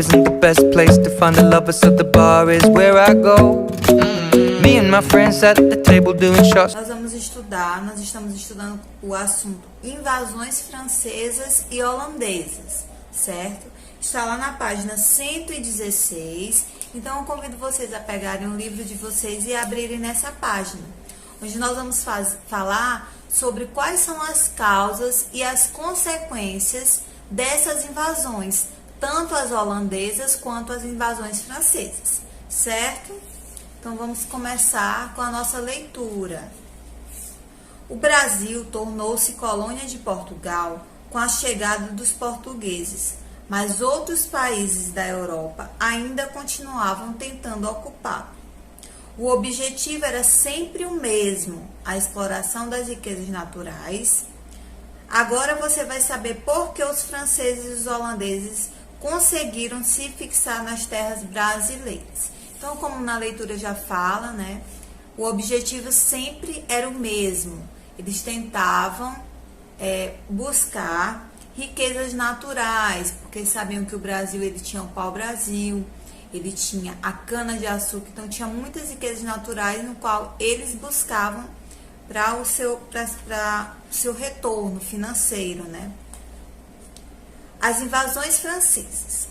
isn't the best place to find a lover, so the bar is where I go. Me and my friends at the table doing shots. Nós estamos estudando o assunto invasões francesas e holandesas, certo? Está lá na página 116, então eu convido vocês a pegarem o livro de vocês e abrirem nessa página, onde nós vamos falar sobre quais são as causas e as consequências dessas invasões, tanto as holandesas quanto as invasões francesas, certo? Então vamos começar com a nossa leitura. O Brasil tornou-se colônia de Portugal com a chegada dos portugueses, mas outros países da Europa ainda continuavam tentando ocupá-lo. O objetivo era sempre o mesmo, a exploração das riquezas naturais. Agora você vai saber por que os franceses e os holandeses conseguiram se fixar nas terras brasileiras. Então, como na leitura já fala, né, o objetivo sempre era o mesmo. Eles tentavam buscar riquezas naturais, porque sabiam que o Brasil ele tinha o pau-brasil, ele tinha a cana-de-açúcar, então tinha muitas riquezas naturais no qual eles buscavam para o seu retorno financeiro, né? As invasões francesas.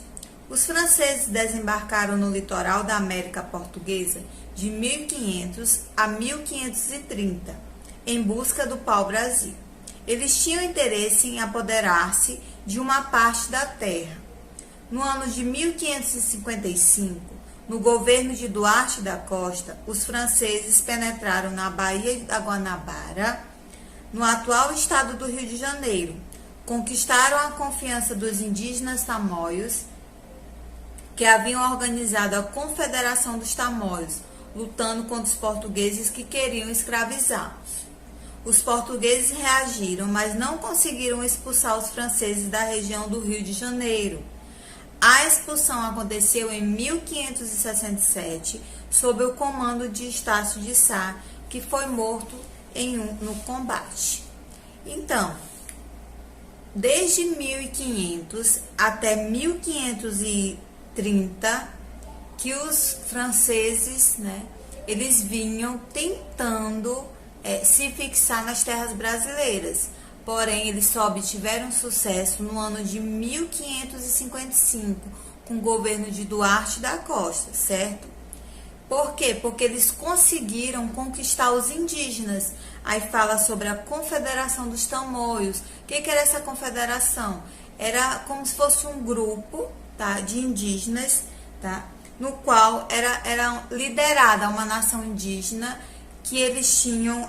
Os franceses desembarcaram no litoral da América Portuguesa de 1500 a 1530, em busca do pau-brasil. Eles tinham interesse em apoderar-se de uma parte da terra. No ano de 1555, no governo de Duarte da Costa, os franceses penetraram na Baía da Guanabara, no atual estado do Rio de Janeiro. Conquistaram a confiança dos indígenas tamoios, que haviam organizado a Confederação dos Tamoios, lutando contra os portugueses que queriam escravizá-los. Os portugueses reagiram, mas não conseguiram expulsar os franceses da região do Rio de Janeiro. A expulsão aconteceu em 1567, sob o comando de Estácio de Sá, que foi morto no combate. Então, desde 1500 até 1530, que os franceses, né, eles vinham tentando se fixar nas terras brasileiras. Porém, eles só obtiveram sucesso no ano de 1555, com o governo de Duarte da Costa, certo? Por quê? Porque eles conseguiram conquistar os indígenas. Aí fala sobre a Confederação dos Tamoios. O que era essa confederação? Era como se fosse um grupo, tá, de indígenas, tá, no qual era liderada uma nação indígena, que eles tinham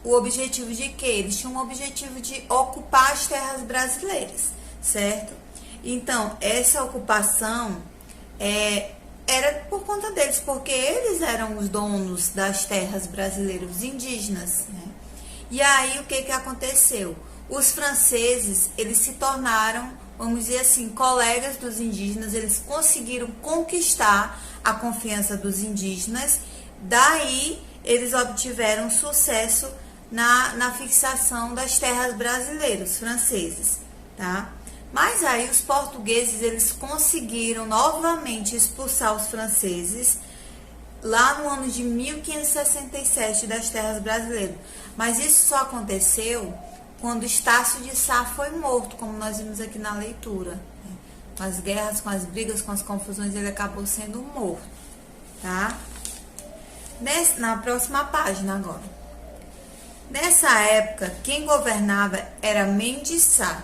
o objetivo de quê? Eles tinham o objetivo de ocupar as terras brasileiras, certo? Então, essa ocupação era por conta deles, porque eles eram os donos das terras brasileiras, os indígenas, né? E aí, o que aconteceu? Os franceses, eles se tornaram, vamos dizer assim, colegas dos indígenas, eles conseguiram conquistar a confiança dos indígenas, daí eles obtiveram sucesso na fixação das terras brasileiras, os franceses, tá? Mas aí os portugueses, eles conseguiram novamente expulsar os franceses lá no ano de 1567 das terras brasileiras. Mas isso só aconteceu quando Estácio de Sá foi morto, como nós vimos aqui na leitura, né? Com as guerras, com as brigas, com as confusões, ele acabou sendo morto, tá? Na próxima página agora. Nessa época, quem governava era Mendes Sá.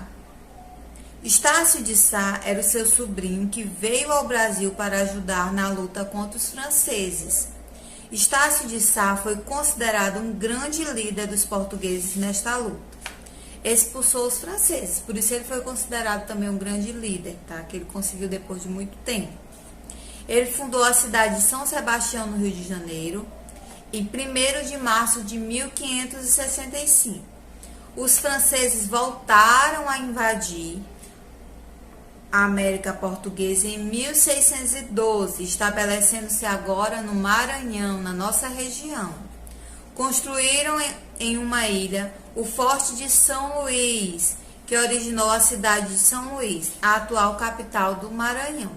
Estácio de Sá era o seu sobrinho que veio ao Brasil para ajudar na luta contra os franceses. Estácio de Sá foi considerado um grande líder dos portugueses nesta luta. Expulsou os franceses, por isso ele foi considerado também um grande líder, tá? Que ele conseguiu depois de muito tempo. Ele fundou a cidade de São Sebastião, no Rio de Janeiro, em 1º de março de 1565. Os franceses voltaram a invadir a América Portuguesa em 1612, estabelecendo-se agora no Maranhão, na nossa região. Construíram em uma ilha o Forte de São Luís que originou a cidade de São Luís, a atual capital do Maranhão.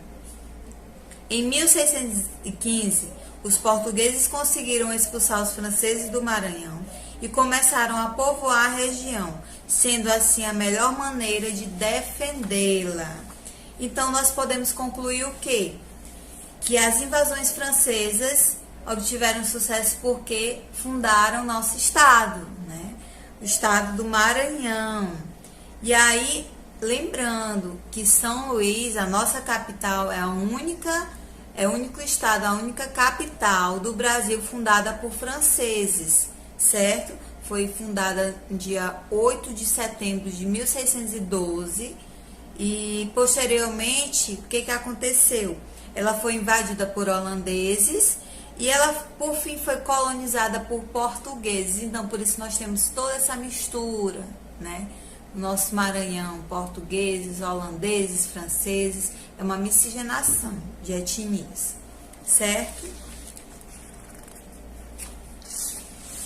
Em 1615, os portugueses conseguiram expulsar os franceses do Maranhão e começaram a povoar a região, sendo assim a melhor maneira de defendê-la. Então, nós podemos concluir o quê? Que as invasões francesas obtiveram sucesso porque fundaram nosso estado, né? O estado do Maranhão. E aí, lembrando que São Luís, a nossa capital, é o único estado, a única capital do Brasil fundada por franceses, certo? Foi fundada no dia 8 de setembro de 1612 e, posteriormente, o que aconteceu? Ela foi invadida por holandeses e ela, por fim, foi colonizada por portugueses. Então, por isso nós temos toda essa mistura, né? O nosso Maranhão, portugueses, holandeses, franceses, é uma miscigenação de etnias, certo?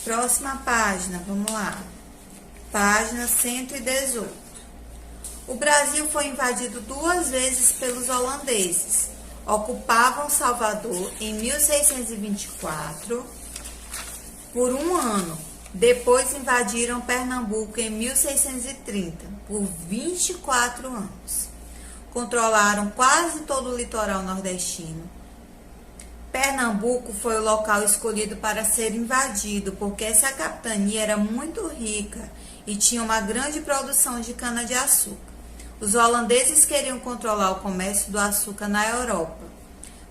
Próxima página, vamos lá. Página 118. O Brasil foi invadido 2 vezes pelos holandeses. Ocupavam Salvador em 1624 por 1 ano. Depois invadiram Pernambuco em 1630 por 24 anos. Controlaram quase todo o litoral nordestino. Pernambuco foi o local escolhido para ser invadido, porque essa capitania era muito rica e tinha uma grande produção de cana-de-açúcar. Os holandeses queriam controlar o comércio do açúcar na Europa.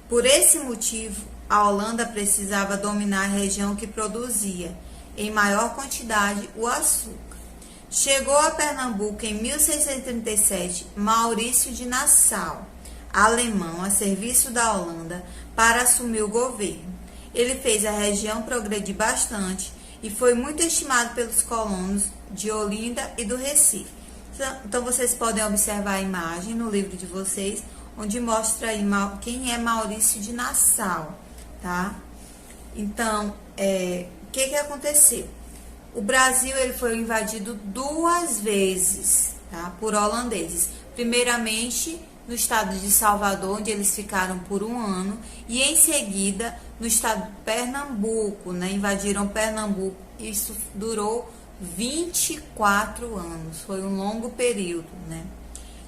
Por esse motivo, a Holanda precisava dominar a região que produzia, em maior quantidade, o açúcar. Chegou a Pernambuco em 1637 Maurício de Nassau, alemão a serviço da Holanda, para assumir o governo. Ele fez a região progredir bastante e foi muito estimado pelos colonos de Olinda e do Recife. Então, vocês podem observar a imagem no livro de vocês, onde mostra aí quem é Maurício de Nassau, tá? Então, o que aconteceu? O Brasil ele foi invadido 2 vezes, tá? Por holandeses. Primeiramente, no estado de Salvador, onde eles ficaram por 1 ano, e em seguida no estado de Pernambuco, né? Invadiram Pernambuco. Isso durou 24 anos, foi um longo período, né?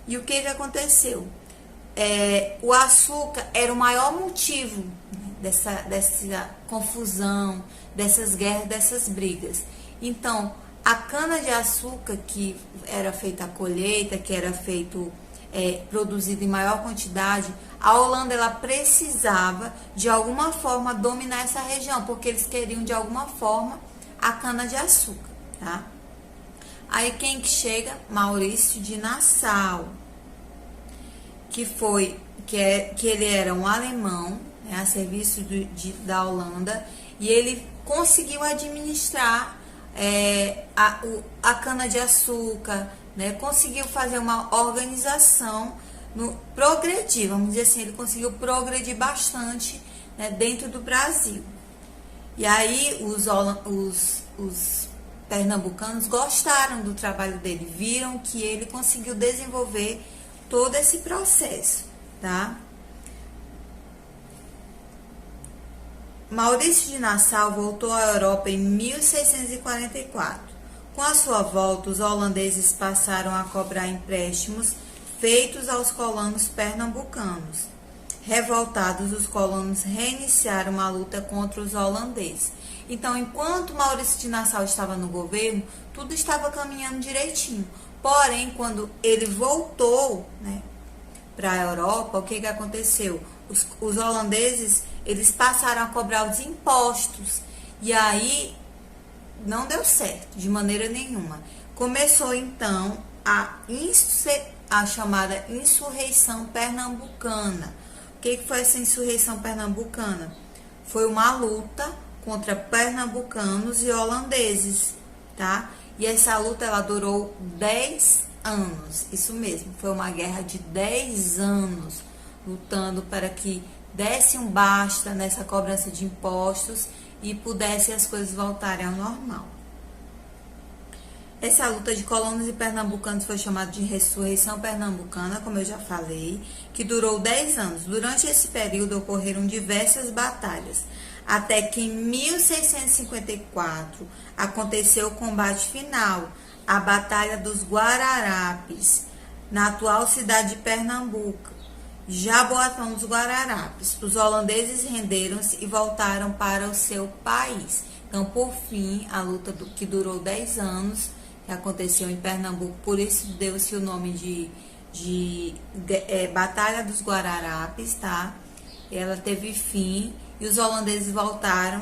E o que aconteceu? O açúcar era o maior motivo, né, dessa confusão, dessas guerras, dessas brigas. Então, a cana-de-açúcar, que era feita a colheita, que era feito produzida em maior quantidade, a Holanda ela precisava de alguma forma dominar essa região, porque eles queriam de alguma forma a cana-de-açúcar, tá? Aí quem que chega? Maurício de Nassau, que ele era um alemão, né, a serviço da Holanda, e ele conseguiu administrar a cana-de-açúcar, né, conseguiu fazer uma organização progredir, vamos dizer assim, ele conseguiu progredir bastante, né, dentro do Brasil. E aí os pernambucanos gostaram do trabalho dele, viram que ele conseguiu desenvolver todo esse processo, tá? Maurício de Nassau voltou à Europa em 1644. Com a sua volta, os holandeses passaram a cobrar empréstimos feitos aos colonos pernambucanos. Revoltados, os colonos reiniciaram uma luta contra os holandeses. Então, enquanto Maurício de Nassau estava no governo, tudo estava caminhando direitinho. Porém, quando ele voltou, né, para a Europa, o que aconteceu? Os holandeses, eles passaram a cobrar os impostos. E aí, não deu certo, de maneira nenhuma. Começou, então, a chamada insurreição pernambucana. O que foi essa insurreição pernambucana? Foi uma luta contra pernambucanos e holandeses, tá? E essa luta, ela durou 10 anos, isso mesmo, foi uma guerra de 10 anos, lutando para que desse um basta nessa cobrança de impostos e pudessem as coisas voltarem ao normal. Essa luta de colonos e pernambucanos foi chamada de Ressurreição Pernambucana, como eu já falei, que durou 10 anos. Durante esse período ocorreram diversas batalhas, até que em 1654 aconteceu o combate final, a Batalha dos Guararapes, na atual cidade de Pernambuco, Jaboatão dos Guararapes. Os holandeses renderam-se e voltaram para o seu país. Então, por fim, a luta que durou 10 anos, que aconteceu em Pernambuco, por isso deu-se o nome de Batalha dos Guararapes, tá? Ela teve fim e os holandeses voltaram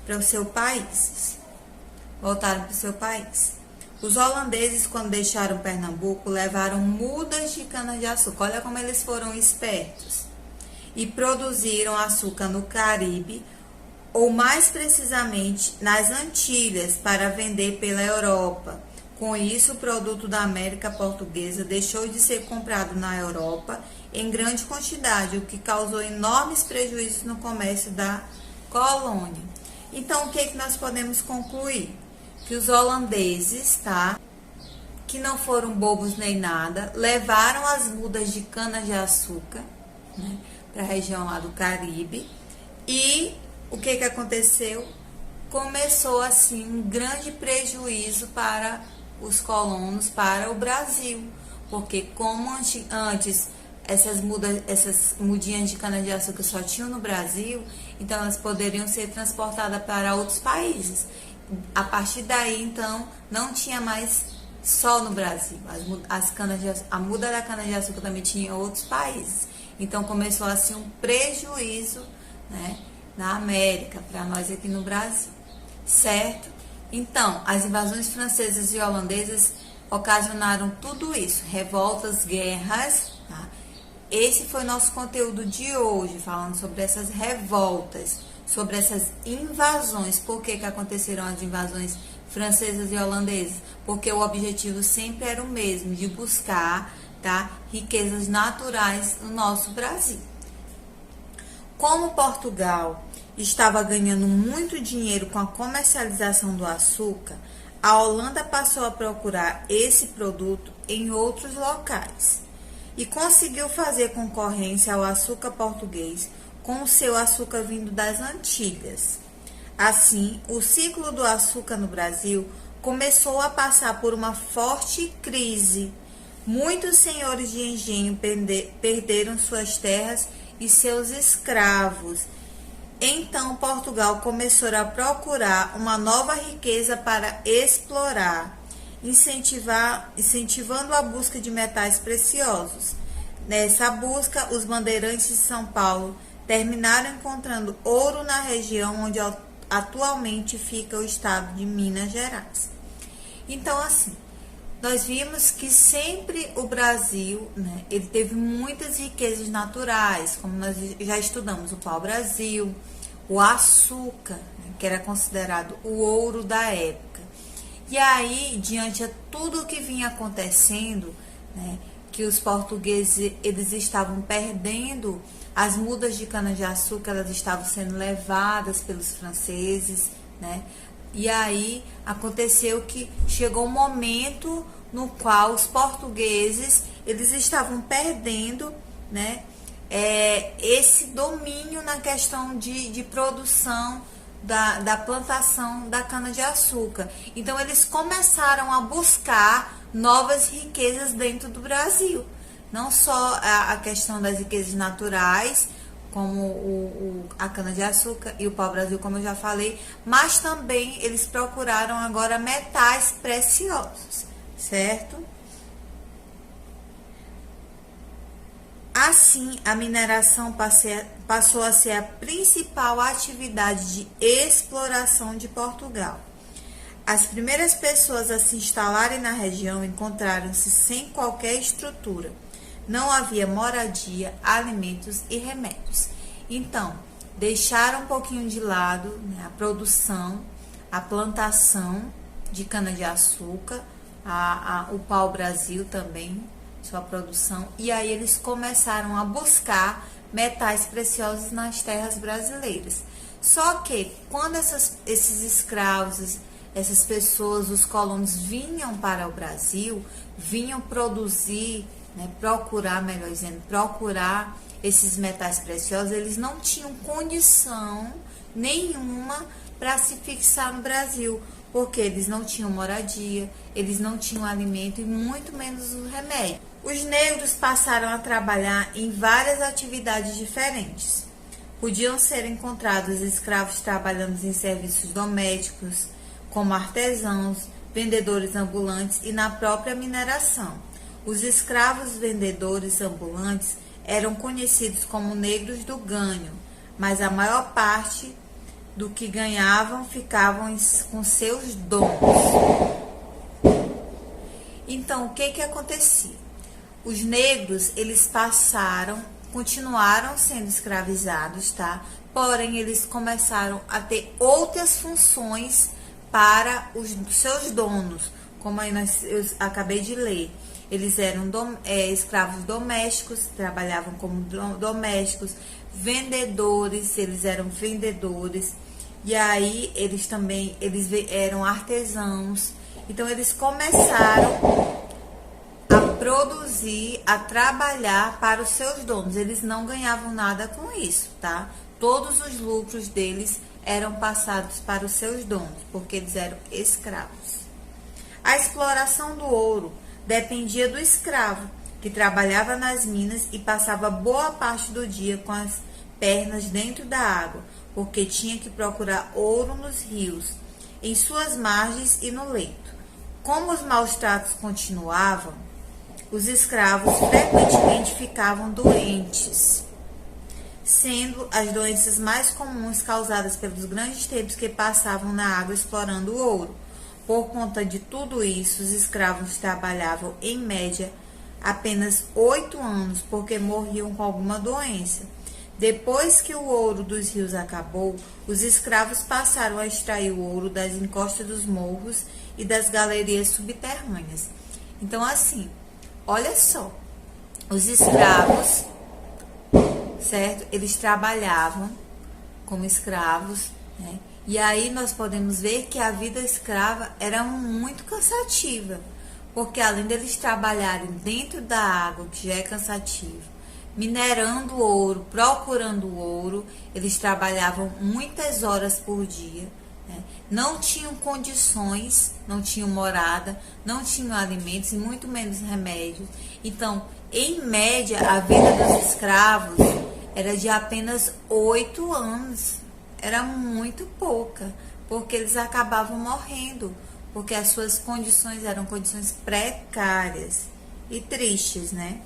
para o seu país. Os holandeses, quando deixaram Pernambuco, levaram mudas de cana-de-açúcar. Olha como eles foram espertos. E produziram açúcar no Caribe, ou mais precisamente nas Antilhas, para vender pela Europa. Com isso, o produto da América Portuguesa deixou de ser comprado na Europa em grande quantidade, o que causou enormes prejuízos no comércio da colônia. Então, o que nós podemos concluir? Que os holandeses, tá, que não foram bobos nem nada, levaram as mudas de cana-de-açúcar, né, para a região lá do Caribe, e o que aconteceu? Começou assim um grande prejuízo para os colonos, para o Brasil, porque como antes essas mudinhas de cana-de-açúcar só tinham no Brasil, então elas poderiam ser transportadas para outros países. A partir daí, então, não tinha mais só no Brasil. A muda da cana-de-açúcar também tinha em outros países. Então, começou assim um prejuízo, né, na América, para nós aqui no Brasil, certo? Então, as invasões francesas e holandesas ocasionaram tudo isso, revoltas, guerras, tá? Esse foi nosso conteúdo de hoje, falando sobre essas revoltas, sobre essas invasões. Por que aconteceram as invasões francesas e holandesas? Porque o objetivo sempre era o mesmo, de buscar, tá, riquezas naturais no nosso Brasil. Como Portugal estava ganhando muito dinheiro com a comercialização do açúcar, a Holanda passou a procurar esse produto em outros locais e conseguiu fazer concorrência ao açúcar português com o seu açúcar vindo das Antilhas. Assim, o ciclo do açúcar no Brasil começou a passar por uma forte crise. Muitos senhores de engenho perderam suas terras e seus escravos. Então, Portugal começou a procurar uma nova riqueza para explorar, incentivando a busca de metais preciosos. Nessa busca, os bandeirantes de São Paulo terminaram encontrando ouro na região onde atualmente fica o estado de Minas Gerais. Então, assim, nós vimos que sempre o Brasil, né, ele teve muitas riquezas naturais, como nós já estudamos, o pau-brasil, o açúcar, né, que era considerado o ouro da época. E aí, diante de tudo o que vinha acontecendo, né, que os portugueses eles estavam perdendo as mudas de cana-de-açúcar, elas estavam sendo levadas pelos franceses, né? E aí aconteceu que chegou um momento no qual os portugueses eles estavam perdendo, né, esse domínio na questão de produção da plantação da cana-de-açúcar. Então eles começaram a buscar novas riquezas dentro do Brasil. Não só a questão das riquezas naturais, como a cana-de-açúcar e o pau-brasil, como eu já falei, mas também eles procuraram agora metais preciosos, certo? Assim, a mineração passou a ser a principal atividade de exploração de Portugal. As primeiras pessoas a se instalarem na região encontraram-se sem qualquer estrutura. Não havia moradia, alimentos e remédios. Então, deixaram um pouquinho de lado, né, a produção, a plantação de cana-de-açúcar, o pau-brasil também, sua produção. E aí eles começaram a buscar metais preciosos nas terras brasileiras. Só que, quando esses escravos, essas pessoas, os colonos vinham para o Brasil, vinham produzir, né, procurar, melhor dizendo, procurar esses metais preciosos, eles não tinham condição nenhuma para se fixar no Brasil, porque eles não tinham moradia, eles não tinham alimento e muito menos o remédio. Os negros passaram a trabalhar em várias atividades diferentes. Podiam ser encontrados escravos trabalhando em serviços domésticos, como artesãos, vendedores ambulantes e na própria mineração. Os escravos vendedores ambulantes eram conhecidos como negros do ganho, mas a maior parte do que ganhavam ficavam com seus donos. Então, o que acontecia? Os negros, eles continuaram sendo escravizados, tá? Porém, eles começaram a ter outras funções para os seus donos, como aí eu acabei de ler. Eles eram escravos domésticos, trabalhavam como domésticos, vendedores, eles eram vendedores, e aí eles eram artesãos. Então, eles começaram a produzir, a trabalhar para os seus donos. Eles não ganhavam nada com isso, tá? Todos os lucros deles eram passados para os seus donos, porque eles eram escravos. A exploração do ouro dependia do escravo, que trabalhava nas minas e passava boa parte do dia com as pernas dentro da água, porque tinha que procurar ouro nos rios, em suas margens e no leito. Como os maus tratos continuavam, os escravos frequentemente ficavam doentes, sendo as doenças mais comuns causadas pelos grandes tempos que passavam na água explorando o ouro. Por conta de tudo isso, os escravos trabalhavam, em média, apenas 8 anos, porque morriam com alguma doença. Depois que o ouro dos rios acabou, os escravos passaram a extrair o ouro das encostas dos morros e das galerias subterrâneas. Então, assim, olha só, os escravos, certo? Eles trabalhavam como escravos, né? E aí nós podemos ver que a vida escrava era muito cansativa, porque além deles trabalharem dentro da água, que já é cansativo, minerando ouro, procurando ouro, eles trabalhavam muitas horas por dia, né? Não tinham condições, não tinham morada, não tinham alimentos e muito menos remédios. Então, em média, a vida dos escravos era de apenas 8 anos. Era muito pouca, porque eles acabavam morrendo, porque as suas condições eram condições precárias e tristes, né?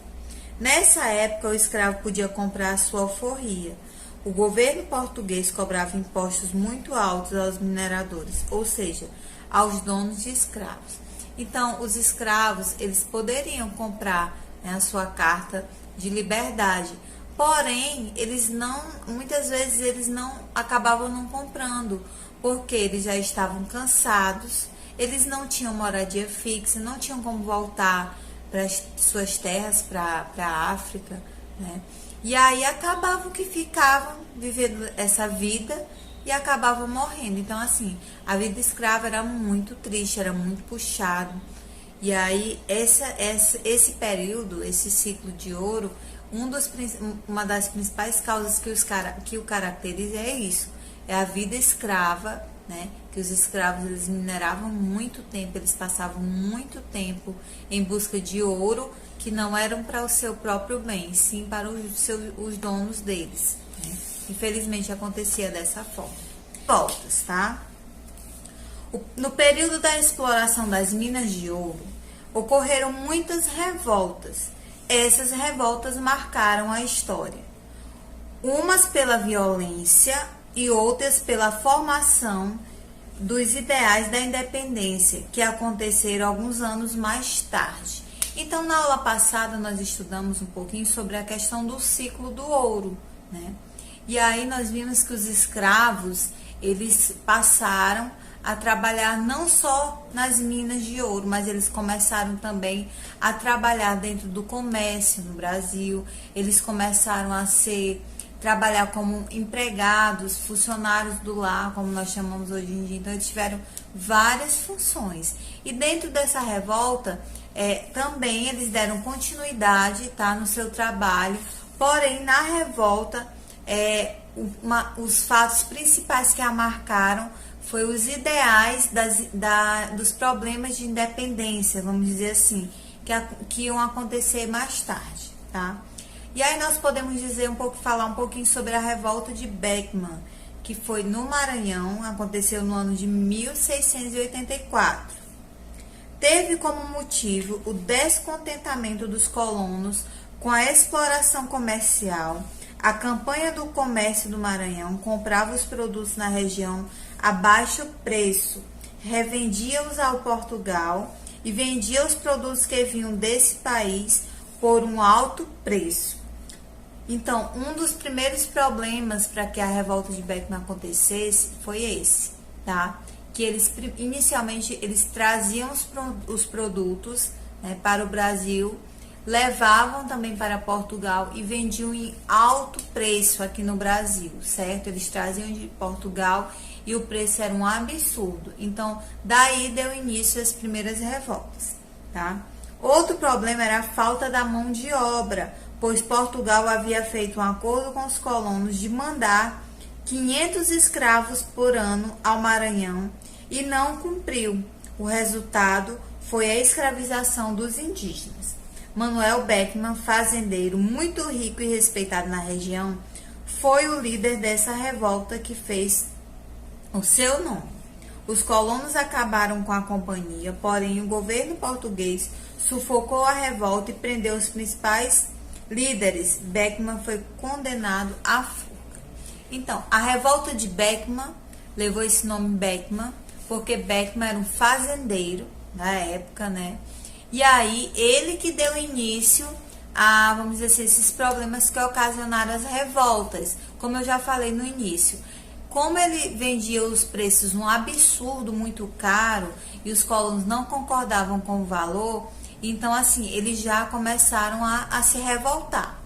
Nessa época, o escravo podia comprar a sua alforria. O governo português cobrava impostos muito altos aos mineradores, ou seja, aos donos de escravos. Então, os escravos, eles poderiam comprar, né, a sua carta de liberdade. Porém, muitas vezes eles acabavam não comprando, porque eles já estavam cansados, eles não tinham moradia fixa, não tinham como voltar para as suas terras, para a África, né? E aí acabavam que ficavam vivendo essa vida e acabavam morrendo. Então, assim, a vida escrava era muito triste, era muito puxado. E aí, esse período, esse ciclo de ouro, uma das principais causas que o caracteriza é isso, é a vida escrava, né? Que os escravos, eles mineravam muito tempo, eles passavam muito tempo em busca de ouro, que não eram para o seu próprio bem, sim para os donos deles, né? Infelizmente acontecia dessa forma. Voltas, tá? No período da exploração das minas de ouro, ocorreram muitas revoltas. Essas revoltas marcaram a história, umas pela violência e outras pela formação dos ideais da independência, que aconteceram alguns anos mais tarde. Então, na aula passada, nós estudamos um pouquinho sobre a questão do ciclo do ouro, né? E aí nós vimos que os escravos, eles passaram a trabalhar não só nas minas de ouro, mas eles começaram também a trabalhar dentro do comércio no Brasil, eles começaram a ser trabalhar como empregados, funcionários do lar, como nós chamamos hoje em dia. Então, eles tiveram várias funções. E dentro dessa revolta, também eles deram continuidade, tá, no seu trabalho. Porém, na revolta, os fatos principais que a marcaram foi os ideais dos problemas de independência, vamos dizer assim, que iam acontecer mais tarde, tá? E aí nós podemos falar um pouquinho sobre a revolta de Beckman, que foi no Maranhão, aconteceu no ano de 1684. Teve como motivo o descontentamento dos colonos com a exploração comercial. A campanha do comércio do Maranhão comprava os produtos na região a baixo preço, revendia-os ao Portugal e vendia os produtos que vinham desse país por um alto preço. Então, um dos primeiros problemas para que a revolta de Beckman acontecesse foi esse, tá? Que inicialmente eles traziam os produtos, né, para o Brasil, levavam também para Portugal e vendiam em alto preço aqui no Brasil, certo? Eles traziam de Portugal e o preço era um absurdo. Então, daí deu início às primeiras revoltas, tá? Outro problema era a falta da mão de obra, pois Portugal havia feito um acordo com os colonos de mandar 500 escravos por ano ao Maranhão e não cumpriu. O resultado foi a escravização dos indígenas. Manuel Beckman, fazendeiro muito rico e respeitado na região, foi o líder dessa revolta que fez o seu nome. Os colonos acabaram com a companhia, porém o governo português sufocou a revolta e prendeu os principais líderes. Beckman foi condenado à forca. Então, a revolta de Beckman levou esse nome Beckman, porque Beckman era um fazendeiro na época, né? E aí, ele que deu início a, vamos dizer assim, esses problemas que ocasionaram as revoltas, como eu já falei no início. Como ele vendia os preços num absurdo, muito caro, e os colonos não concordavam com o valor, então, assim, eles já começaram a se revoltar.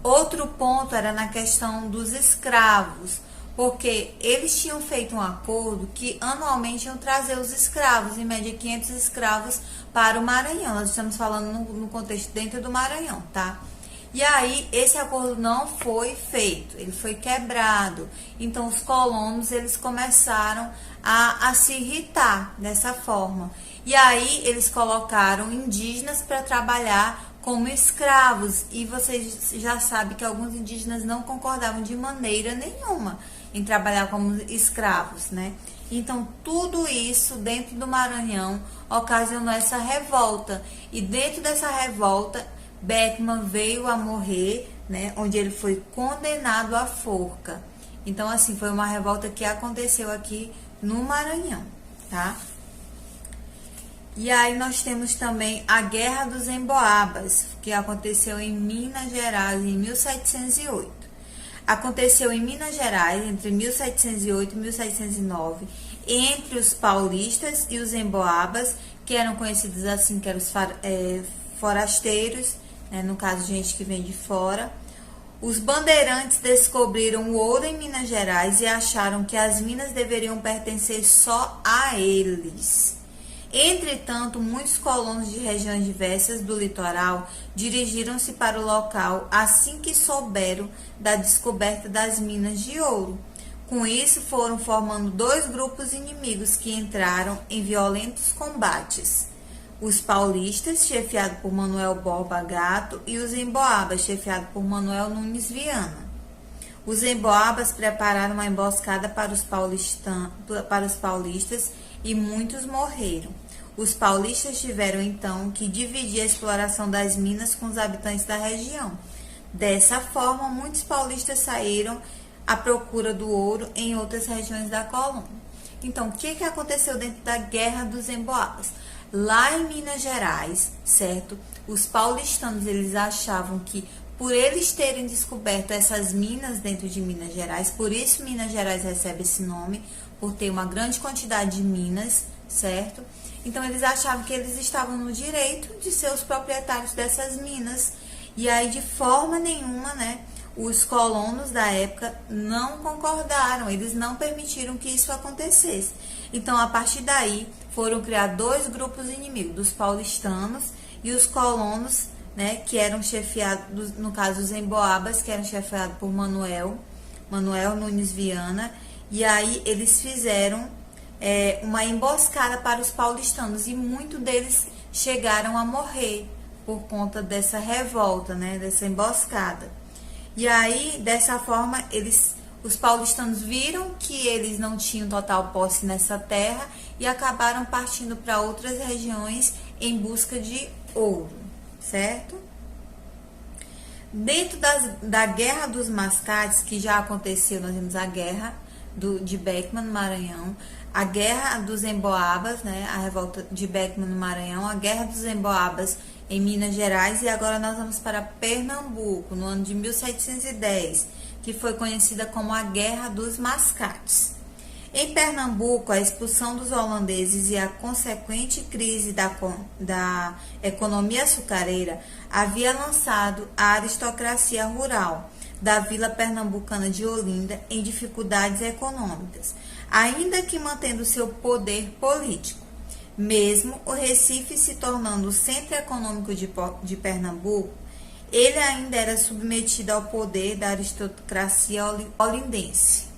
Outro ponto era na questão dos escravos, porque eles tinham feito um acordo que anualmente iam trazer os escravos, em média 500 escravos para o Maranhão. Nós estamos falando no contexto dentro do Maranhão, tá? E aí, esse acordo não foi feito, ele foi quebrado. Então, os colonos, eles começaram a se irritar dessa forma. E aí, eles colocaram indígenas para trabalhar como escravos. E vocês já sabem que alguns indígenas não concordavam de maneira nenhuma em trabalhar como escravos, né? Então, tudo isso dentro do Maranhão ocasionou essa revolta. E dentro dessa revolta, Beckman veio a morrer, né? Onde ele foi condenado à forca. Então, assim, foi uma revolta que aconteceu aqui no Maranhão, tá? E aí nós temos também a Guerra dos Emboabas, que aconteceu em Minas Gerais em 1708. Aconteceu em Minas Gerais entre 1708 e 1709, entre os paulistas e os emboabas, que eram conhecidos assim, que eram os forasteiros, né, no caso, gente que vem de fora. Os bandeirantes descobriram o ouro em Minas Gerais e acharam que as minas deveriam pertencer só a eles. Entretanto, muitos colonos de regiões diversas do litoral dirigiram-se para o local assim que souberam da descoberta das minas de ouro. Com isso, foram formando dois grupos inimigos que entraram em violentos combates. Os paulistas, chefiados por Manuel Borba Gato, e os emboabas, chefiados por Manuel Nunes Viana. Os emboabas prepararam uma emboscada para os paulistas e muitos morreram. Os paulistas tiveram então que dividir a exploração das minas com os habitantes da região. Dessa forma, muitos paulistas saíram à procura do ouro em outras regiões da colônia. Então, o que aconteceu dentro da Guerra dos Emboabas? Lá em Minas Gerais, certo? Os paulistanos, eles achavam que por eles terem descoberto essas minas dentro de Minas Gerais, por isso Minas Gerais recebe esse nome, por ter uma grande quantidade de minas, certo? Então, eles achavam que eles estavam no direito de ser os proprietários dessas minas. E aí, de forma nenhuma, né, os colonos da época não concordaram, eles não permitiram que isso acontecesse. Então, a partir daí, foram criados dois grupos inimigos, dos paulistanos e os colonos, né, que eram chefiados, no caso os emboabas, que eram chefiados por Manuel Nunes Viana, e aí eles fizeram uma emboscada para os paulistanos, e muitos deles chegaram a morrer por conta dessa revolta, né, dessa emboscada. E aí, dessa forma, os paulistanos viram que eles não tinham total posse nessa terra e acabaram partindo para outras regiões em busca de ouro, certo? Dentro da Guerra dos Mascates, que já aconteceu, nós temos a Guerra de Beckman no Maranhão, a Guerra dos Emboabas, né, a revolta de Beckman no Maranhão, a Guerra dos Emboabas em Minas Gerais, e agora nós vamos para Pernambuco, no ano de 1710, que foi conhecida como a Guerra dos Mascates. Em Pernambuco, a expulsão dos holandeses e a consequente crise da economia açucareira havia lançado a aristocracia rural da vila pernambucana de Olinda em dificuldades econômicas, ainda que mantendo seu poder político. Mesmo o Recife se tornando o centro econômico de Pernambuco, ele ainda era submetido ao poder da aristocracia olindense.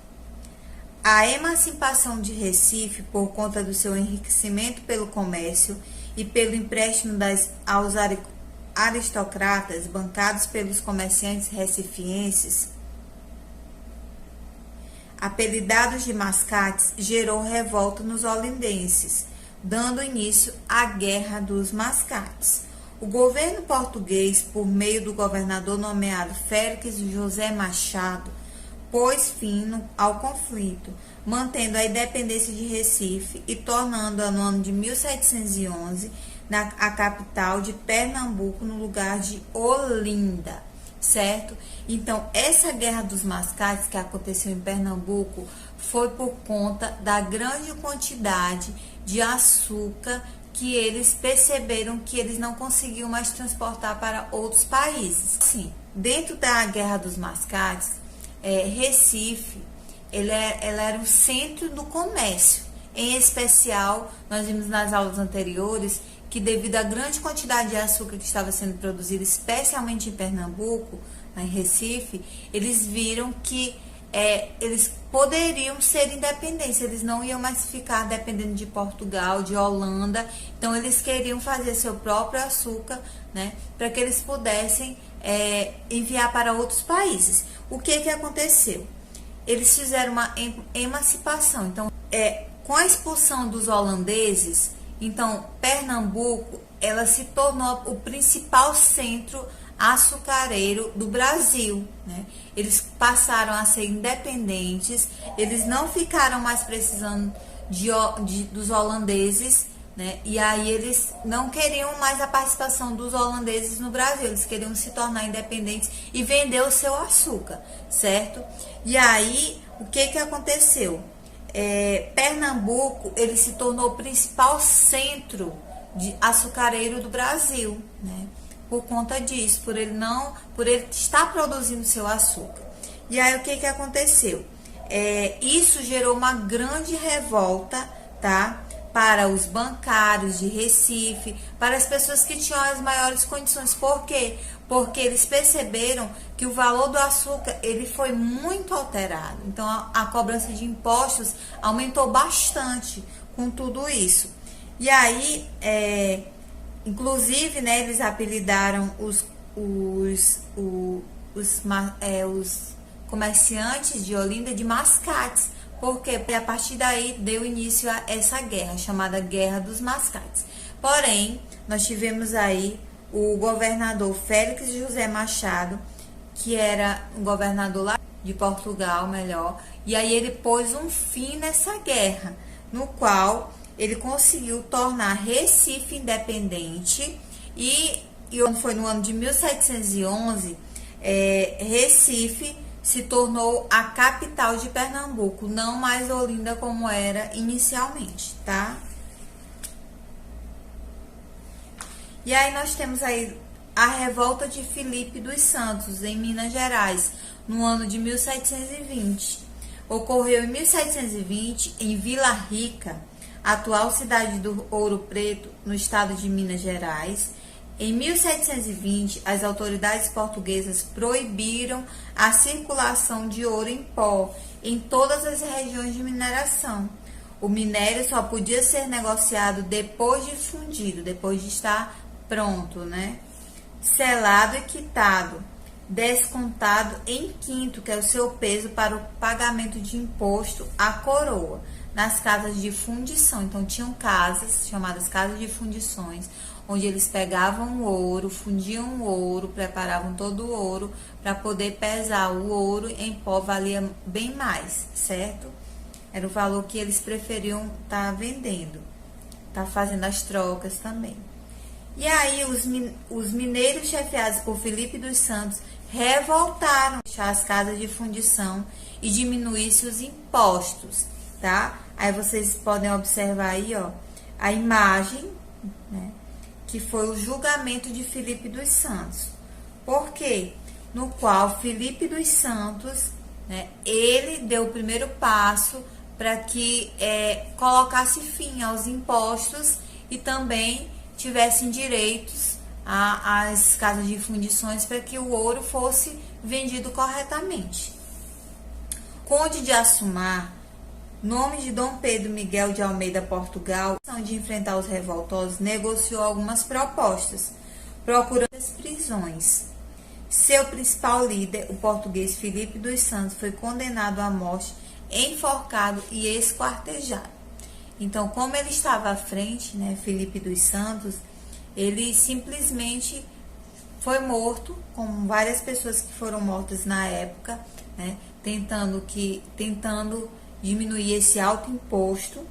A emancipação de Recife, por conta do seu enriquecimento pelo comércio e pelo empréstimo aos aristocratas bancados pelos comerciantes recifienses, apelidados de mascates, gerou revolta nos olindenses, dando início à Guerra dos Mascates. O governo português, por meio do governador nomeado Félix José Machado, pôs fim ao conflito, mantendo a independência de Recife e tornando-a no ano de 1711 a capital de Pernambuco no lugar de Olinda, certo? Então, essa Guerra dos Mascates que aconteceu em Pernambuco foi por conta da grande quantidade de açúcar que eles perceberam que eles não conseguiam mais transportar para outros países. Sim, dentro da Guerra dos Mascates, Recife, ela era o centro do comércio. Em especial, nós vimos nas aulas anteriores que devido à grande quantidade de açúcar que estava sendo produzido, especialmente em Pernambuco, em Recife, eles viram que eles poderiam ser independentes, eles não iam mais ficar dependendo de Portugal, de Holanda, então eles queriam fazer seu próprio açúcar, né, para que eles pudessem enviar para outros países. O que aconteceu? Eles fizeram uma emancipação, então, com a expulsão dos holandeses, então, Pernambuco, ela se tornou o principal centro açucareiro do Brasil, né? Eles passaram a ser independentes, eles não ficaram mais precisando dos holandeses, né? E aí eles não queriam mais a participação dos holandeses no Brasil, eles queriam se tornar independentes e vender o seu açúcar, certo? E aí, o que aconteceu? Pernambuco, ele se tornou o principal centro de açucareiro do Brasil, né? Por conta disso, por ele estar produzindo seu açúcar. E aí, o que aconteceu? Isso gerou uma grande revolta, tá? Para os bancários de Recife, para as pessoas que tinham as maiores condições. Por quê? Porque eles perceberam que o valor do açúcar ele foi muito alterado. Então, a cobrança de impostos aumentou bastante com tudo isso. E aí, inclusive, né, eles apelidaram os comerciantes de Olinda de mascates. Porque a partir daí deu início a essa guerra, chamada Guerra dos Mascates. Porém, nós tivemos aí o governador Félix José Machado, que era um governador lá de Portugal, e aí ele pôs um fim nessa guerra, no qual ele conseguiu tornar Recife independente e foi no ano de 1711, Recife se tornou a capital de Pernambuco, não mais Olinda como era inicialmente, tá? E aí nós temos aí a revolta de Filipe dos Santos, em Minas Gerais, no ano de 1720. Ocorreu em 1720 em Vila Rica, atual cidade do Ouro Preto, no estado de Minas Gerais. Em 1720, as autoridades portuguesas proibiram a circulação de ouro em pó em todas as regiões de mineração. O minério só podia ser negociado depois de fundido, depois de estar pronto, né? Selado e quitado, descontado em quinto, que é o seu peso, para o pagamento de imposto à coroa, nas casas de fundição. Então, tinham casas, chamadas casas de fundições, onde eles pegavam o ouro, fundiam o ouro, preparavam todo o ouro, para poder pesar o ouro em pó, valia bem mais, certo? Era o valor que eles preferiam estar vendendo, estar fazendo as trocas também. E aí, os mineiros chefiados por Filipe dos Santos revoltaram as casas de fundição e diminuísse os impostos, tá? Aí vocês podem observar aí, ó, a imagem, né, que foi o julgamento de Filipe dos Santos. Por quê? No qual Filipe dos Santos, né, ele deu o primeiro passo para que colocasse fim aos impostos e também tivessem direitos às casas de fundições para que o ouro fosse vendido corretamente. Conde de Assumar, nome de Dom Pedro Miguel de Almeida, Portugal, de enfrentar os revoltosos, negociou algumas propostas, procurando as prisões. Seu principal líder, o português Filipe dos Santos, foi condenado à morte, enforcado e esquartejado. Então, como ele estava à frente, né, Filipe dos Santos, ele simplesmente foi morto, como várias pessoas que foram mortas na época, né, tentando diminuir esse alto imposto,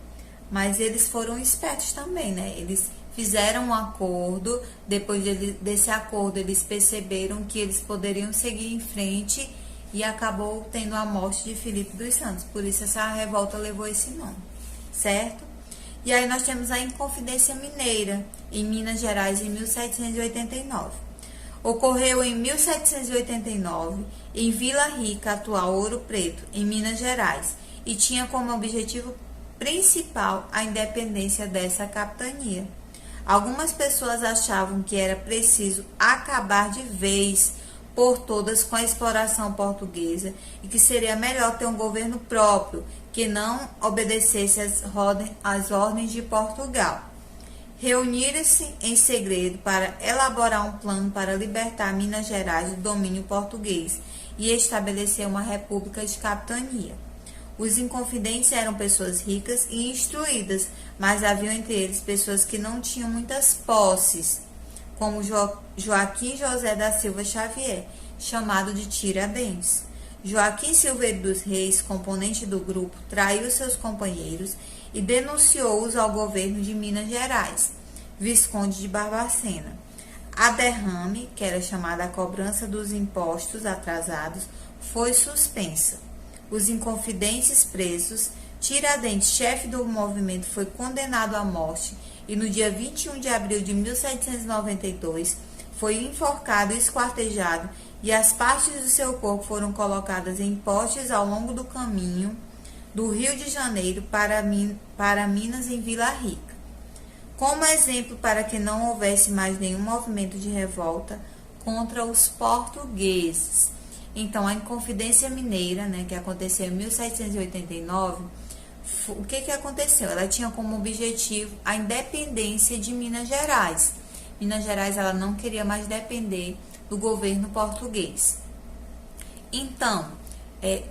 mas eles foram espertos também, né? Eles fizeram um acordo, depois desse acordo eles perceberam que eles poderiam seguir em frente e acabou tendo a morte de Filipe dos Santos. Por isso essa revolta levou esse nome, certo? E aí nós temos a Inconfidência Mineira, em Minas Gerais, em 1789. Ocorreu em 1789, em Vila Rica, atual Ouro Preto, em Minas Gerais, e tinha como objetivo principal a independência dessa capitania. Algumas pessoas achavam que era preciso acabar de vez por todas com a exploração portuguesa e que seria melhor ter um governo próprio que não obedecesse às ordens de Portugal. Reuniram-se em segredo para elaborar um plano para libertar Minas Gerais do domínio português e estabelecer uma república de capitania. Os inconfidentes eram pessoas ricas e instruídas, mas haviam entre eles pessoas que não tinham muitas posses, como Joaquim José da Silva Xavier, chamado de Tiradentes. Joaquim Silveiro dos Reis, componente do grupo, traiu seus companheiros e denunciou-os ao governo de Minas Gerais, Visconde de Barbacena. A derrame, que era chamada a cobrança dos impostos atrasados, foi suspensa. Os inconfidentes presos, Tiradentes, chefe do movimento, foi condenado à morte e no dia 21 de abril de 1792 foi enforcado e esquartejado e as partes do seu corpo foram colocadas em postes ao longo do caminho do Rio de Janeiro para Minas, em Vila Rica. Como exemplo para que não houvesse mais nenhum movimento de revolta contra os portugueses. Então, a Inconfidência Mineira, né, que aconteceu em 1789, o que aconteceu? Ela tinha como objetivo a independência de Minas Gerais. Minas Gerais, ela não queria mais depender do governo português. Então,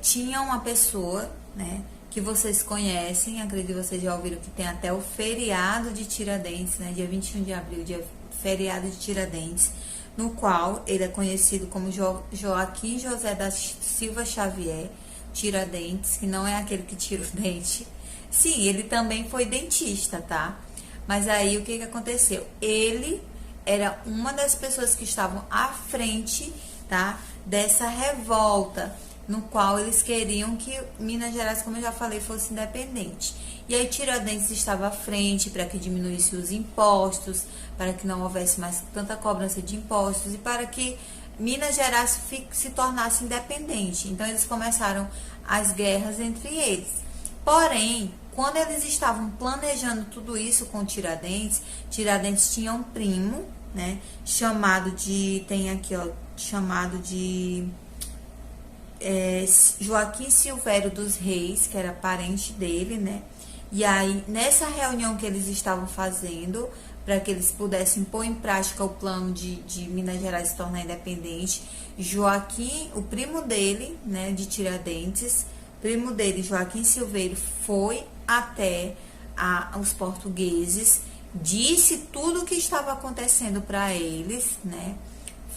tinha uma pessoa, né, que vocês conhecem, acredito que vocês já ouviram que tem até o feriado de Tiradentes, né, dia 21 de abril, dia feriado de Tiradentes, no qual ele é conhecido como Joaquim José da Silva Xavier Tiradentes, que não é aquele que tira o dente. Sim, ele também foi dentista, tá? Mas aí o que aconteceu? Ele era uma das pessoas que estavam à frente, tá, dessa revolta. no qual eles queriam que Minas Gerais, como eu já falei, fosse independente. E aí Tiradentes estava à frente para que diminuísse os impostos, para que não houvesse mais tanta cobrança de impostos e para que Minas Gerais se tornasse independente. Então eles começaram as guerras entre eles. Porém, quando eles estavam planejando tudo isso com Tiradentes, Tiradentes tinha um primo, né, chamado de Joaquim Silvério dos Reis, que era parente dele, né? E aí, nessa reunião que eles estavam fazendo, para que eles pudessem pôr em prática o plano de Minas Gerais se tornar independente, Joaquim, o primo dele, né, de Tiradentes, primo dele, Joaquim Silveiro, foi até os portugueses, disse tudo o que estava acontecendo para eles, né?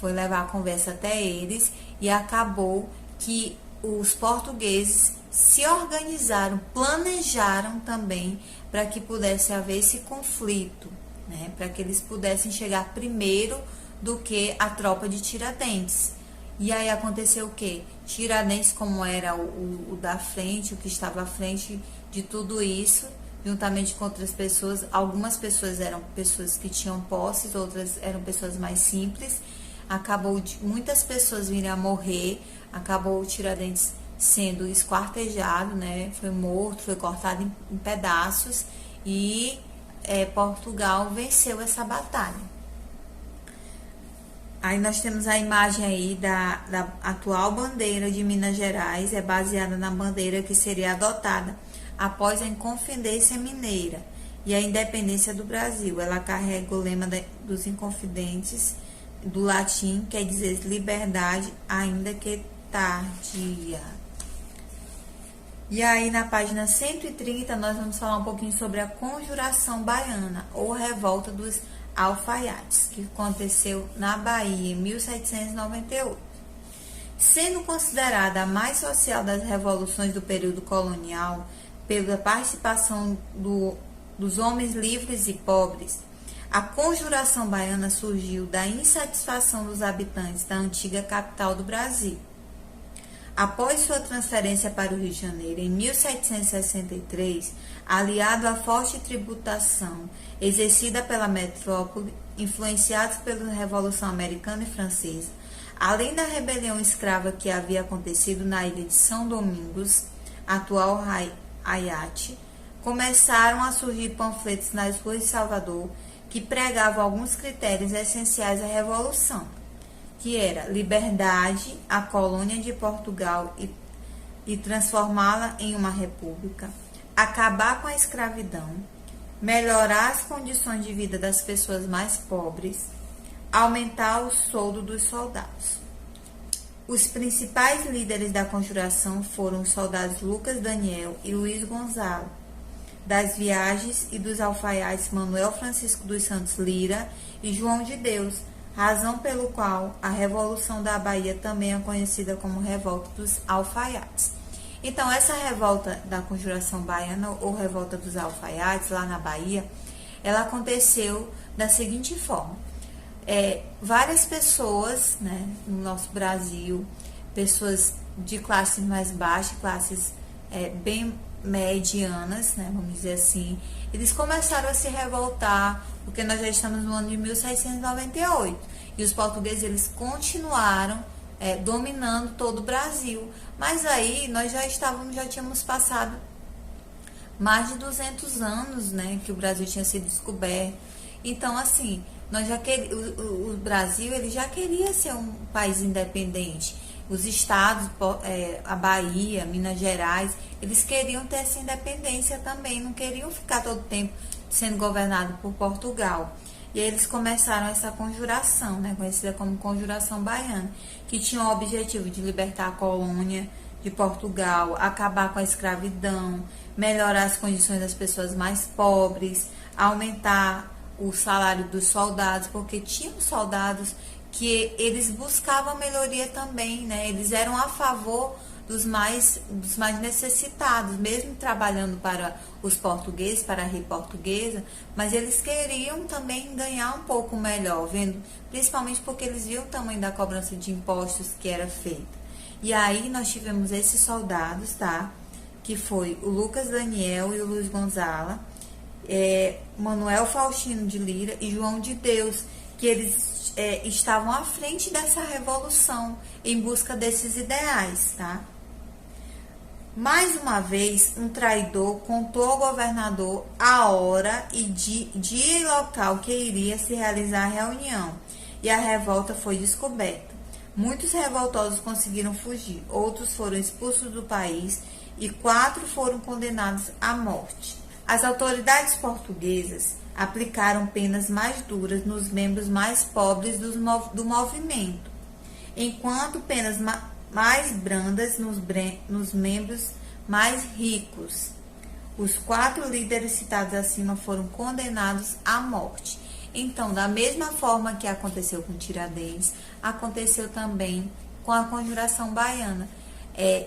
Foi levar a conversa até eles e acabou que os portugueses se organizaram, planejaram também para que pudesse haver esse conflito, né? Para que eles pudessem chegar primeiro do que a tropa de Tiradentes. E aí aconteceu o quê? Tiradentes, como era o da frente, o que estava à frente de tudo isso, juntamente com outras pessoas, algumas pessoas eram pessoas que tinham posses, outras eram pessoas mais simples, acabou de muitas pessoas virem a morrer, acabou o Tiradentes sendo esquartejado, né? Foi morto, foi cortado em pedaços e Portugal venceu essa batalha. Aí nós temos a imagem aí da atual bandeira de Minas Gerais, é baseada na bandeira que seria adotada após a Inconfidência Mineira e a independência do Brasil. Ela carrega o lema dos Inconfidentes, do latim, quer dizer liberdade, ainda que tardia. E aí na página 130 nós vamos falar um pouquinho sobre a Conjuração Baiana, ou Revolta dos Alfaiates, que aconteceu na Bahia em 1798. Sendo considerada a mais social das revoluções do período colonial, pela participação dos homens livres e pobres, a Conjuração Baiana surgiu da insatisfação dos habitantes da antiga capital do Brasil. Após sua transferência para o Rio de Janeiro, em 1763, aliado à forte tributação exercida pela metrópole, influenciados pela Revolução Americana e Francesa, além da rebelião escrava que havia acontecido na ilha de São Domingos, atual Ayate, começaram a surgir panfletos nas ruas de Salvador que pregavam alguns critérios essenciais à Revolução, que era liberdade, a colônia de Portugal e transformá-la em uma república, acabar com a escravidão, melhorar as condições de vida das pessoas mais pobres, aumentar o soldo dos soldados. Os principais líderes da Conjuração foram os soldados Lucas Daniel e Luiz Gonzalo, das Viagens e dos alfaiates Manuel Francisco dos Santos Lira e João de Deus, razão pelo qual a Revolução da Bahia também é conhecida como Revolta dos Alfaiates. Então, essa revolta da Conjuração Baiana, ou Revolta dos Alfaiates, lá na Bahia, ela aconteceu da seguinte forma. Várias pessoas, né, no nosso Brasil, pessoas de classes mais baixas, classes bem medianas, né, vamos dizer assim, eles começaram a se revoltar, porque nós já estamos no ano de 1798, e os portugueses eles continuaram dominando todo o Brasil, mas aí nós já tínhamos passado mais de 200 anos, né, que o Brasil tinha sido descoberto. Então, assim, o Brasil ele já queria ser um país independente. Os estados, a Bahia, Minas Gerais, eles queriam ter essa independência também, não queriam ficar todo o tempo sendo governado por Portugal. E aí eles começaram essa conjuração, né, conhecida como Conjuração Baiana, que tinha o objetivo de libertar a colônia de Portugal, acabar com a escravidão, melhorar as condições das pessoas mais pobres, aumentar o salário dos soldados, porque tinham soldados que eles buscavam melhoria também, né? Eles eram a favor dos mais necessitados, mesmo trabalhando para os portugueses, para a rei portuguesa, mas eles queriam também ganhar um pouco melhor, principalmente porque eles viam o tamanho da cobrança de impostos que era feita. E aí nós tivemos esses soldados, tá? Que foi o Lucas Daniel e o Luiz Gonzaga, Manuel Faustino de Lira e João de Deus, que eles estavam à frente dessa revolução em busca desses ideais, tá? Mais uma vez, um traidor contou ao governador a hora e dia e local que iria se realizar a reunião, e a revolta foi descoberta. Muitos revoltosos conseguiram fugir, outros foram expulsos do país e 4 foram condenados à morte. As autoridades portuguesas aplicaram penas mais duras nos membros mais pobres do movimento, enquanto penas mais brandas nos membros mais ricos. Os 4 líderes citados acima foram condenados à morte. Então, da mesma forma que aconteceu com Tiradentes, aconteceu também com a Conjuração Baiana.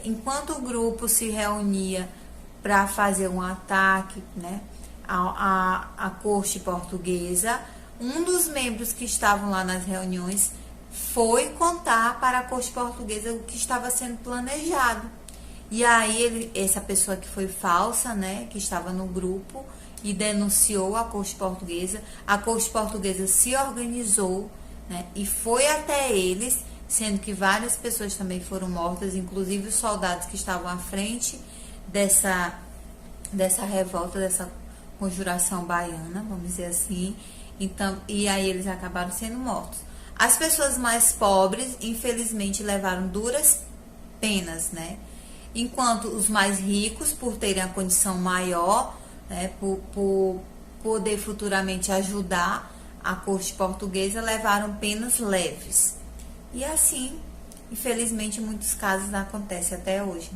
Enquanto o grupo se reunia para fazer um ataque, né, à corte portuguesa, um dos membros que estavam lá nas reuniões foi contar para a corte portuguesa o que estava sendo planejado. E aí essa pessoa que foi falsa, né, que estava no grupo e denunciou a corte portuguesa se organizou, né, e foi até eles, sendo que várias pessoas também foram mortas, inclusive os soldados que estavam à frente dessa revolta, dessa conjuração baiana, vamos dizer assim. Então, e aí eles acabaram sendo mortos. As pessoas mais pobres, infelizmente, levaram duras penas, né? Enquanto os mais ricos, por terem a condição maior, né, por poder futuramente ajudar a corte portuguesa, levaram penas leves. E assim, infelizmente, muitos casos acontecem até hoje.